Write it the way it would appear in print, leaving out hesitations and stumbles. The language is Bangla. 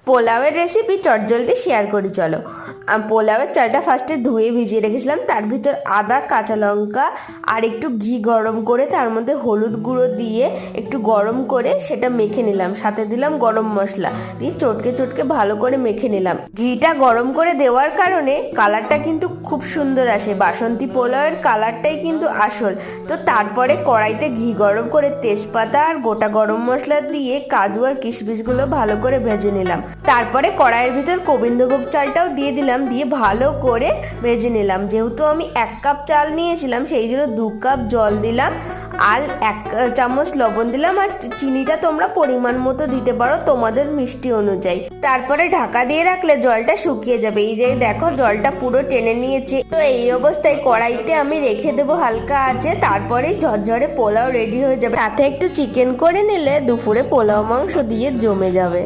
পোলাওয়ের রেসিপি চটজলদি শেয়ার করি চলো। পোলাওয়ের চালটা ফার্স্টে ধুয়ে ভিজিয়ে রেখেছিলাম, তার ভিতর আদা, কাঁচা লঙ্কা আর একটু ঘি গরম করে তার মধ্যে হলুদ গুঁড়ো দিয়ে একটু গরম করে সেটা মেখে নিলাম, সাথে দিলাম গরম মশলা দিয়ে চটকে চটকে ভালো করে মেখে নিলাম। ঘিটা গরম করে দেওয়ার কারণে কালারটা কিন্তু খুব সুন্দর আসে, বাসন্তী পোলাওয়ের কালারটাই কিন্তু আসল। তো তারপরে কড়াইতে ঘি গরম করে তেজপাতা আর গোটা গরম মশলা দিয়ে কাজু আর কিশমিশগুলো ভালো করে ভেজে নিলাম। তারপরে কড়াইয়ের ভিতর গোবিন্দভোগ চালটাও দিয়ে দিলাম, দিয়ে ভালো করে ভেজে নিলাম। যেহেতু আমি 1 কাপ চাল নিয়েছিলাম সেই জন্য 2 কাপ জল দিলাম আর 1 চামচ লবণ দিলাম, আর চিনিটা তোমরা পরিমাণ মতো দিতে পারো তোমাদের মিষ্টি অনুযায়ী। তারপরে ঢাকা দিয়ে রাখলে জলটা শুকিয়ে যাবে। এই যে দেখো জলটা পুরো টেনে নিয়েছে। তো এই অবস্থায় কড়াইতে আমি রেখে দেবো হালকা আছে, তারপরে ঝরঝরে পোলাও রেডি হয়ে যাবে। সাথে একটু চিকেন করে নিলে দুপুরে পোলাও মাংস দিয়ে জমে যাবে।